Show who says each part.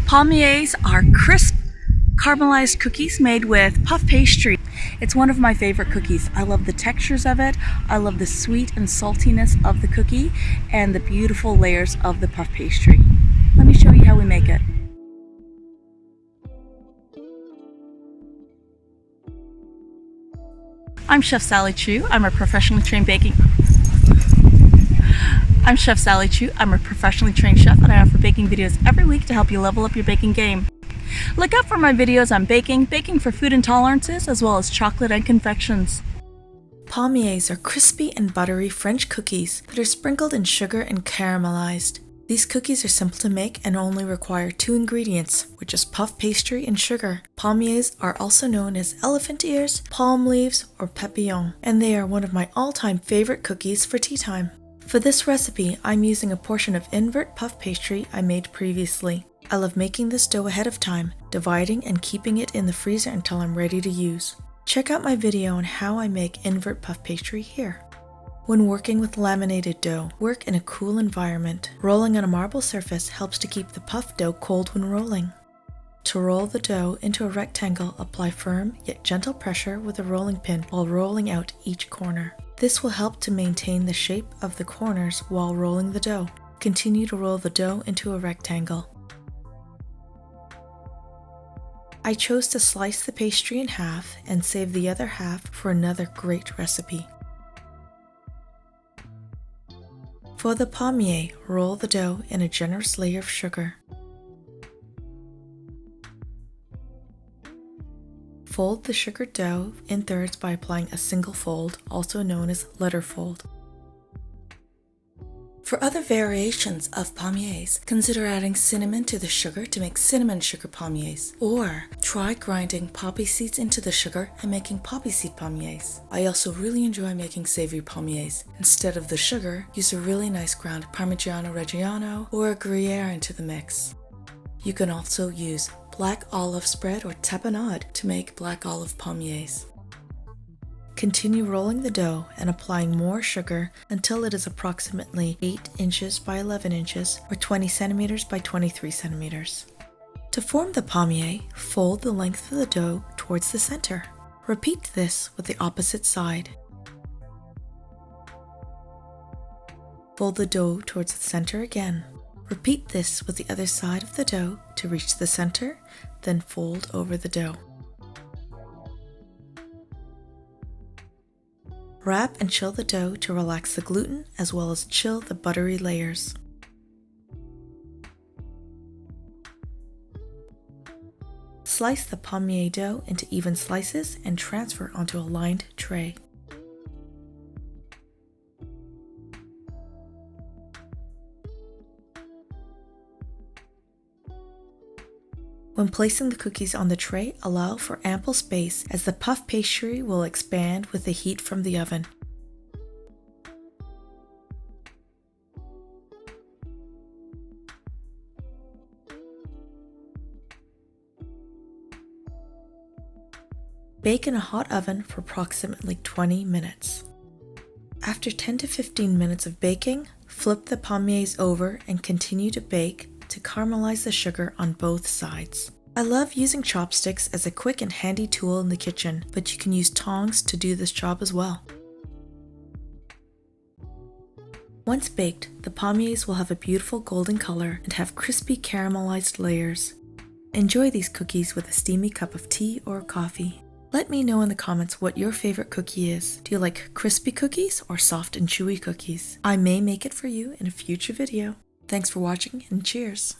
Speaker 1: Palmiers are crisp, caramelized cookies made with puff pastry. It's one of my favorite cookies. I love the textures of it. I love the sweet and saltiness of the cookie and the beautiful layers of the puff pastry. Let me show you how we make it. I'm Chef Sally Chu. I'm a professionally trained chef, and I offer baking videos every week to help you level up your baking game. Look out for my videos on baking for food intolerances, as well as chocolate and confections. Palmiers are crispy and buttery French cookies that are sprinkled in sugar and caramelized. These cookies are simple to make and only require 2 ingredients, which is puff pastry and sugar. Palmiers are also known as elephant ears, palm leaves, or papillon, and they are one of my all-time favorite cookies for tea time. For this recipe, I'm using a portion of invert puff pastry I made previously. I love making this dough ahead of time, dividing and keeping it in the freezer until I'm ready to use. Check out my video on how I make invert puff pastry here. When working with laminated dough, work in a cool environment. Rolling on a marble surface helps to keep the puff dough cold when rolling. To roll the dough into a rectangle, apply firm yet gentle pressure with a rolling pin while rolling out each corner. This will help to maintain the shape of the corners while rolling the dough. Continue to roll the dough into a rectangle. I chose to slice the pastry in half and save the other half for another great recipe. For the palmier, roll the dough in a generous layer of sugar. Fold the sugar dough in thirds by applying a single fold, also known as letter fold. For other variations of palmiers, consider adding cinnamon to the sugar to make cinnamon sugar palmiers, or try grinding poppy seeds into the sugar and making poppy seed palmiers. I also really enjoy making savory palmiers. Instead of the sugar, use a really nice ground Parmigiano Reggiano or a Gruyere into the mix. You can also use black olive spread or tapenade to make black olive palmiers. Continue rolling the dough and applying more sugar until it is approximately 8 inches by 11 inches or 20 centimeters by 23 centimeters. To form the palmier, fold the length of the dough towards the center. Repeat this with the opposite side. Fold the dough towards the center again. Repeat this with the other side of the dough to reach the center, then fold over the dough. Wrap and chill the dough to relax the gluten as well as chill the buttery layers. Slice the palmier dough into even slices and transfer onto a lined tray. When placing the cookies on the tray, allow for ample space as the puff pastry will expand with the heat from the oven. Bake in a hot oven for approximately 20 minutes. After 10 to 15 minutes of baking, flip the palmiers over and continue to bake to caramelize the sugar on both sides. I love using chopsticks as a quick and handy tool in the kitchen, but you can use tongs to do this job as well. Once baked, the palmiers will have a beautiful golden color and have crispy caramelized layers. Enjoy these cookies with a steamy cup of tea or coffee. Let me know in the comments what your favorite cookie is. Do you like crispy cookies or soft and chewy cookies? I may make it for you in a future video. Thanks for watching and cheers!